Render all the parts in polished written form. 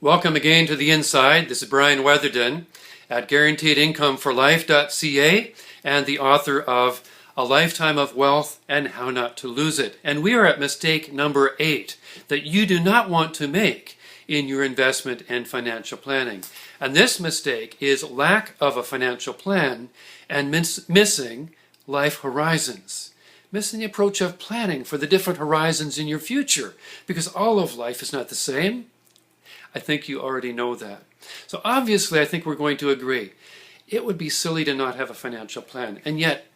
Welcome again to The Inside. This is Brian Weatherden at guaranteedincomeforlife.ca and the author of A Lifetime of Wealth and How Not to Lose It. And we are at mistake number 8 that you do not want to make in your investment and financial planning. And this mistake is lack of a financial plan and missing life horizons. Missing the approach of planning for the different horizons in your future, because all of life is not the same. I think you already know that. So obviously, I think we're going to agree. It would be silly to not have a financial plan. And yet,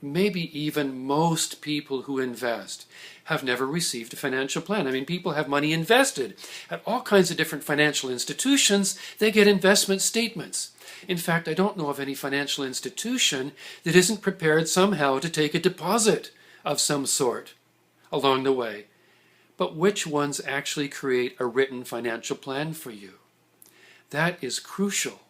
maybe even most people who invest have never received a financial plan. I mean, people have money invested at all kinds of different financial institutions. They get investment statements. In fact, I don't know of any financial institution that isn't prepared somehow to take a deposit of some sort along the way. But which ones actually create a written financial plan for you? That is crucial.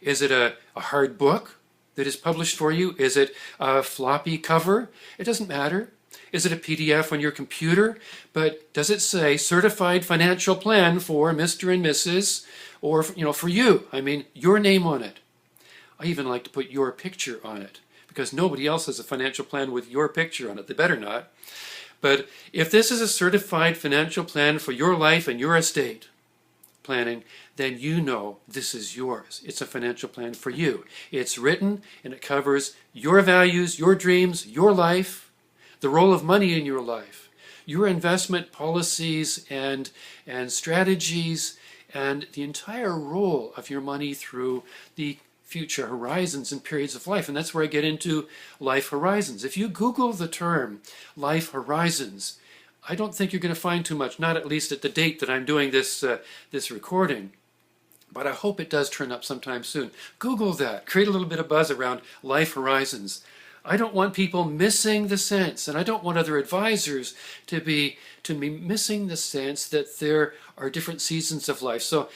Is it a hard book that is published for you? Is it a floppy cover? It doesn't matter. Is it a PDF on your computer? But does it say certified financial plan for Mr. and Mrs. or for you? I mean, your name on it. I even like to put your picture on it because nobody else has a financial plan with your picture on it. They better not. But if this is a certified financial plan for your life and your estate planning, then you know this is yours. It's a financial plan for you. It's written and it covers your values, your dreams, your life, the role of money in your life, your investment policies and strategies, and the entire role of your money through the future horizons and periods of life. And that's where I get into life horizons. If you Google the term life horizons, I don't think you're going to find too much, not at least at the date that I'm doing this recording. But I hope it does turn up sometime soon. Google that. Create a little bit of buzz around life horizons. I don't want people missing the sense, and I don't want other advisors to be missing the sense that there are different seasons of life. So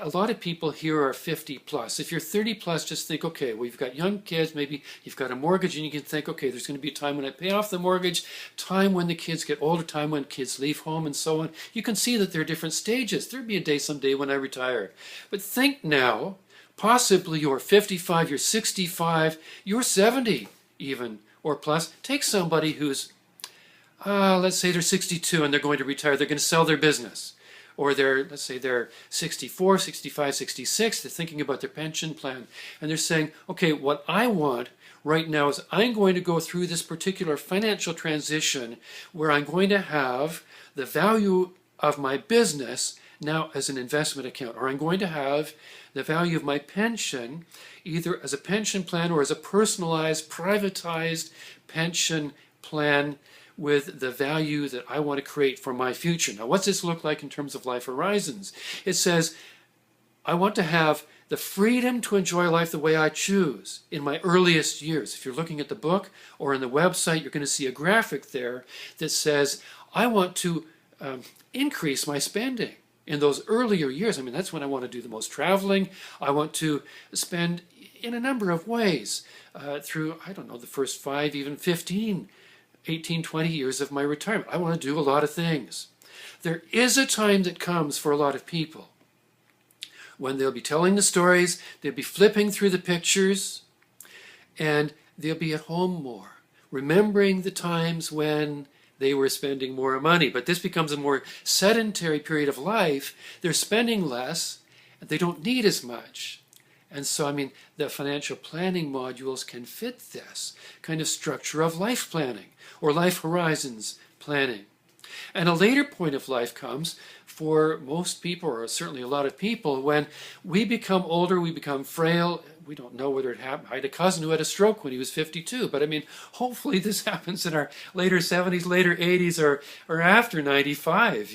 a lot of people here are 50 plus. If you're 30 plus, just think, okay, well, you've got young kids, maybe you've got a mortgage, and you can think, okay, there's going to be a time when I pay off the mortgage, time when the kids get older, time when kids leave home, and so on. You can see that there are different stages. There'll be a day someday when I retire. But think now, possibly you're 55, you're 65, you're 70 even, or plus. Take somebody who's, let's say they're 62 and they're going to retire. They're going to sell their business. Or let's say they're 64, 65, 66, they're thinking about their pension plan, and they're saying, okay, what I want right now is I'm going to go through this particular financial transition where I'm going to have the value of my business now as an investment account, or I'm going to have the value of my pension either as a pension plan or as a personalized, privatized pension plan with the value that I want to create for my future. Now, what's this look like in terms of life horizons? It says, I want to have the freedom to enjoy life the way I choose in my earliest years. If you're looking at the book or in the website, you're going to see a graphic there that says, I want to increase my spending in those earlier years. I mean, that's when I want to do the most traveling. I want to spend in a number of ways through, I don't know, the first 5, even 15 18, 20 years of my retirement. I want to do a lot of things. There is a time that comes for a lot of people when they'll be telling the stories, they'll be flipping through the pictures, and they'll be at home more, remembering the times when they were spending more money. But this becomes a more sedentary period of life. They're spending less, and they don't need as much. And so, I mean, the financial planning modules can fit this kind of structure of life planning or life horizons planning. And a later point of life comes for most people, or certainly a lot of people, when we become older, we become frail. We don't know whether it happened. I had a cousin who had a stroke when he was 52, but I mean, hopefully this happens in our later 70s, later 80s, or after 95,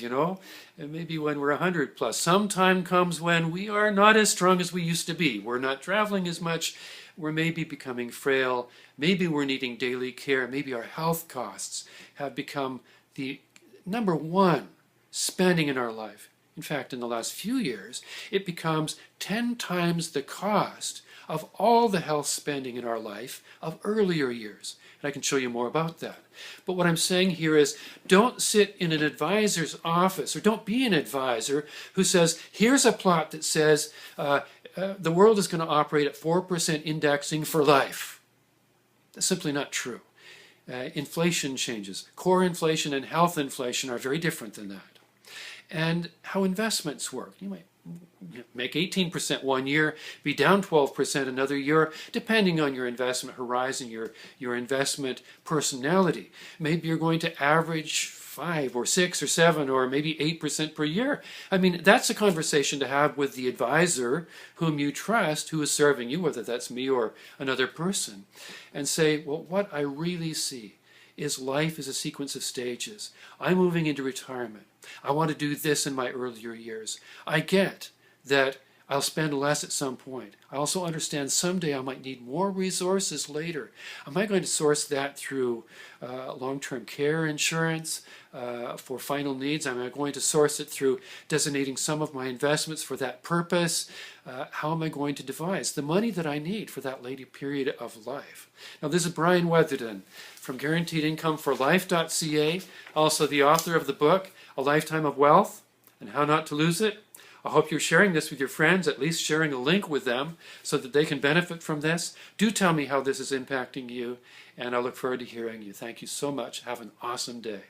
and maybe when we're 100 plus. Some time comes when we are not as strong as we used to be. We're not traveling as much. We're maybe becoming frail. Maybe we're needing daily care. Maybe our health costs have become the number one spending in our life. In fact, in the last few years, it becomes 10 times the cost of all the health spending in our life of earlier years. And I can show you more about that. But what I'm saying here is don't sit in an advisor's office, or don't be an advisor who says, here's a plot that says the world is going to operate at 4% indexing for life. That's simply not true. Inflation changes. Core inflation and health inflation are very different than that. And how investments work. You might make 18% one year, be down 12% another year, depending on your investment horizon, your investment personality. Maybe you're going to average 5 or 6 or 7 or maybe 8% per year. I mean, that's a conversation to have with the advisor whom you trust, who is serving you, whether that's me or another person, and say, well, what I really see is life is a sequence of stages. I'm moving into retirement. I want to do this in my earlier years. I get that I'll spend less at some point. I also understand someday I might need more resources later. Am I going to source that through long-term care insurance for final needs? Am I going to source it through designating some of my investments for that purpose? How am I going to devise the money that I need for that later period of life? Now, this is Brian Weatherden from GuaranteedIncomeForLife.ca, also the author of the book, A Lifetime of Wealth and How Not to Lose It. I hope you're sharing this with your friends, at least sharing a link with them so that they can benefit from this. Do tell me how this is impacting you, and I look forward to hearing you. Thank you so much. Have an awesome day.